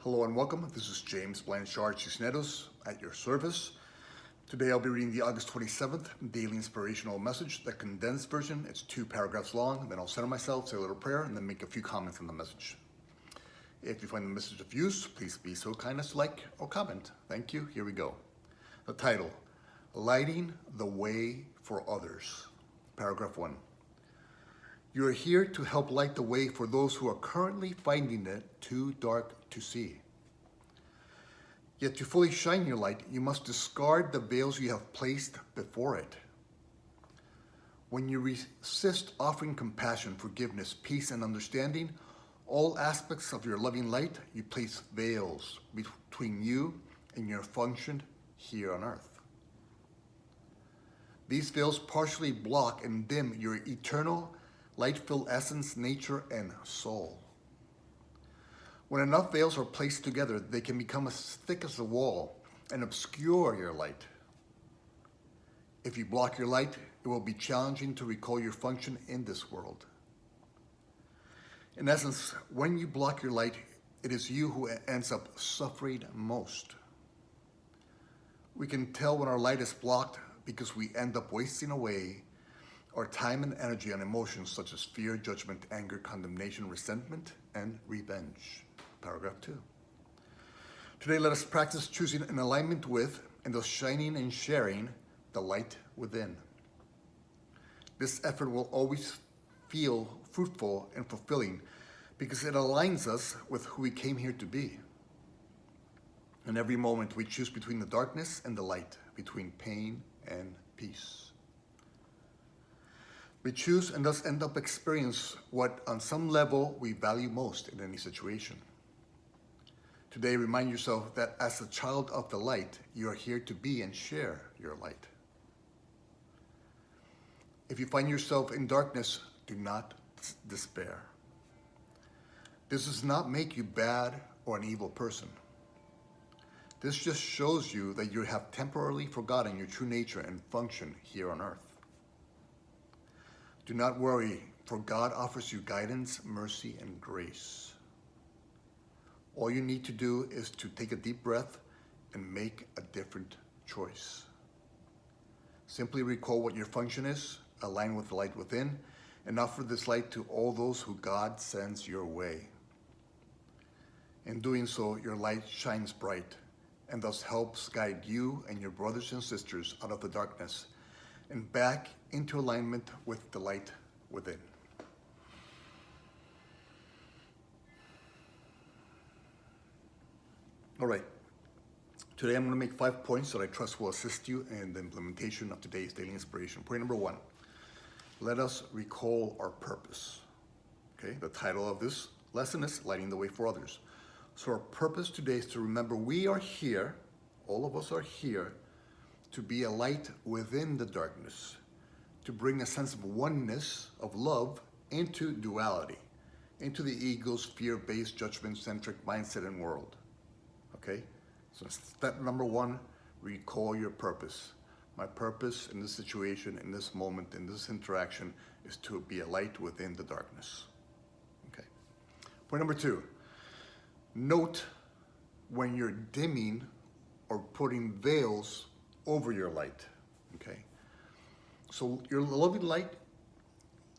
Hello and welcome. This is James Blanchard Cisneros at your service. Today I'll be reading the August 27th Daily Inspirational Message, the condensed version. It's 2 paragraphs long. Then I'll center myself, say a little prayer, and then make a few comments on the message. If you find the message of use, please be so kind as to like or comment. Thank you. Here we go. The title, Lighting the Way for Others. Paragraph 1. You are here to help light the way for those who are currently finding it too dark to see. Yet to fully shine your light, you must discard the veils you have placed before it. When you resist offering compassion, forgiveness, peace, and understanding, all aspects of your loving light, you place veils between you and your function here on earth. These veils partially block and dim your eternal light-filled essence, nature, and soul. When enough veils are placed together, they can become as thick as a wall and obscure your light. If you block your light, it will be challenging to recall your function in this world. In essence, when you block your light, it is you who ends up suffering most. We can tell when our light is blocked because we end up wasting away our time and energy on emotions such as fear, judgment, anger, condemnation, resentment, and revenge. Paragraph 2. Today, let us practice choosing an alignment with and thus shining and sharing the light within. This effort will always feel fruitful and fulfilling because it aligns us with who we came here to be. In every moment, we choose between the darkness and the light, between pain and peace. We choose and thus end up experience what on some level we value most in any situation. Today, remind yourself that as a child of the light, you are here to be and share your light. If you find yourself in darkness, do not despair. This does not make you bad or an evil person. This just shows you that you have temporarily forgotten your true nature and function here on earth. Do not worry, for God offers you guidance, mercy, and grace. All you need to do is to take a deep breath and make a different choice. Simply recall what your function is, align with the light within, and offer this light to all those who God sends your way. In doing so, your light shines bright and thus helps guide you and your brothers and sisters out of the darkness and back into alignment with the light within. All right, today I'm going to make 5 points that I trust will assist you in the implementation of today's daily inspiration. Point number 1, let us recall our purpose. Okay, the title of this lesson is Lighting the Way for Others. So our purpose today is to remember we are here, all of us are here, to be a light within the darkness, to bring a sense of oneness, of love, into duality, into the ego's fear-based, judgment-centric mindset and world. Okay? So step number 1, recall your purpose. My purpose in this situation, in this moment, in this interaction, is to be a light within the darkness. Okay. Point number 2, note when you're dimming or putting veils over your light. Okay? So your loving light,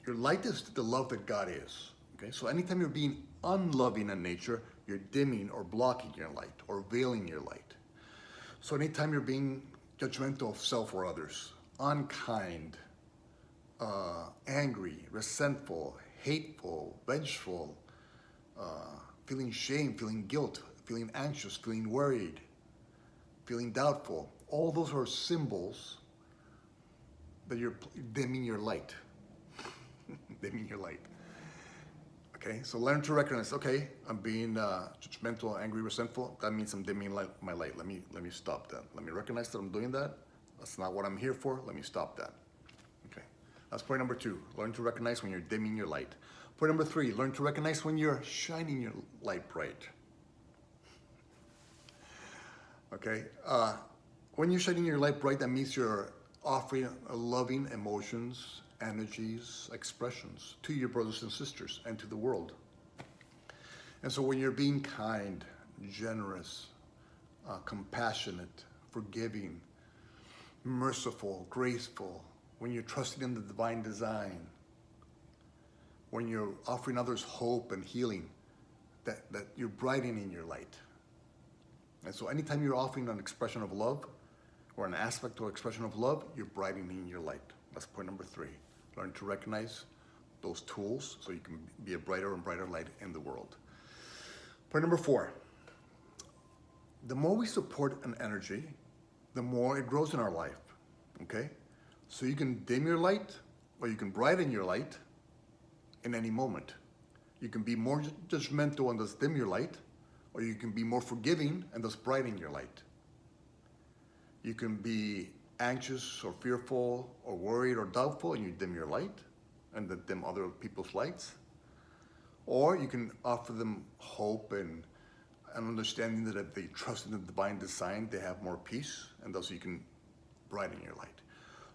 your light is the love that God is. Okay? So anytime you're being unloving in nature, you're dimming or blocking your light or veiling your light. So anytime you're being judgmental of self or others, unkind, angry, resentful, hateful, vengeful, feeling shame, feeling guilt, feeling anxious, feeling worried, feeling doubtful, all those are symbols that you're dimming your light. Dimming your light. Okay, so learn to recognize, okay, I'm being judgmental, angry, resentful. That means I'm dimming my light. Let me stop that. Let me recognize that I'm doing that. That's not what I'm here for. Let me stop that. Okay, that's point number 2. Learn to recognize when you're dimming your light. Point number 3, learn to recognize when you're shining your light bright. Okay, when you're shining your light bright, that means you're offering loving emotions, energies, expressions to your brothers and sisters and to the world. And so when you're being kind, generous, compassionate, forgiving, merciful, graceful, when you're trusting in the divine design, when you're offering others hope and healing, that you're brightening your light. And so anytime you're offering an expression of love or an aspect or expression of love, you're brightening your light. That's point number 3. Learn to recognize those tools so you can be a brighter and brighter light in the world. Point number 4. The more we support an energy, the more it grows in our life, okay? So you can dim your light or you can brighten your light in any moment. You can be more judgmental and thus dim your light, or you can be more forgiving and thus brighten your light. You can be anxious or fearful or worried or doubtful and you dim your light and then dim other people's lights. Or you can offer them hope and an understanding that if they trust in the divine design, they have more peace, and thus you can brighten your light.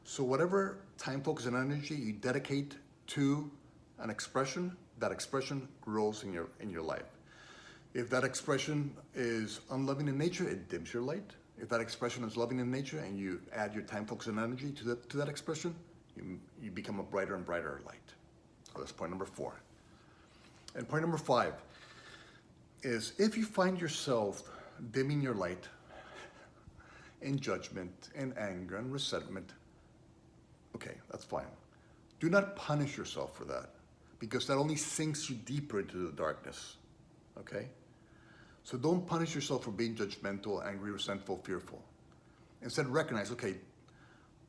So whatever time, focus, and energy you dedicate to an expression, that expression grows in your life. If that expression is unloving in nature, it dims your light. If that expression is loving in nature and you add your time, focus, and energy to that expression, you become a brighter and brighter light. So that's point number 4. And point number 5 is if you find yourself dimming your light in judgment, in anger, and resentment, okay, that's fine. Do not punish yourself for that, because that only sinks you deeper into the darkness, okay? So don't punish yourself for being judgmental, angry, resentful, fearful. Instead, recognize, okay,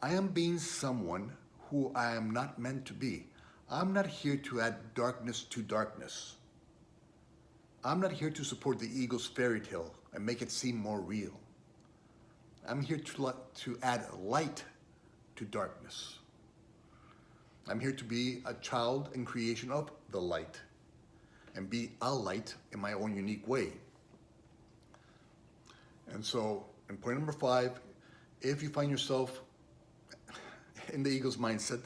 I am being someone who I am not meant to be. I'm not here to add darkness to darkness. I'm not here to support the ego's fairy tale and make it seem more real. I'm here to add light to darkness. I'm here to be a child and creation of the light and be a light in my own unique way. And so, in point number 5, if you find yourself in the ego's mindset,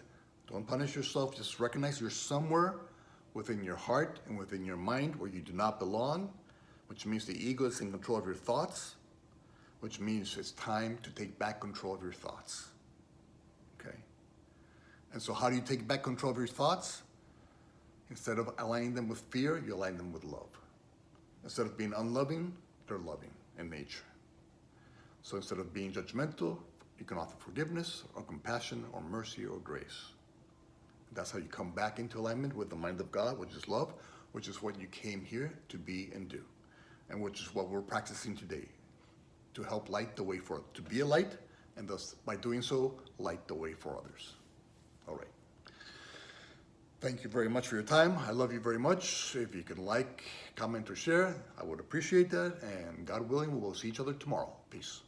don't punish yourself, just recognize you're somewhere within your heart and within your mind where you do not belong, which means the ego is in control of your thoughts, which means it's time to take back control of your thoughts, okay? And so how do you take back control of your thoughts? Instead of aligning them with fear, you align them with love. Instead of being unloving, they're loving in nature. So instead of being judgmental, you can offer forgiveness or compassion or mercy or grace. That's how you come back into alignment with the mind of God, which is love, which is what you came here to be and do, and which is what we're practicing today, to help light the way for, to be a light, and thus, by doing so, light the way for others. All right. Thank you very much for your time. I love you very much. If you can like, comment, or share, I would appreciate that. And God willing, we will see each other tomorrow. Peace.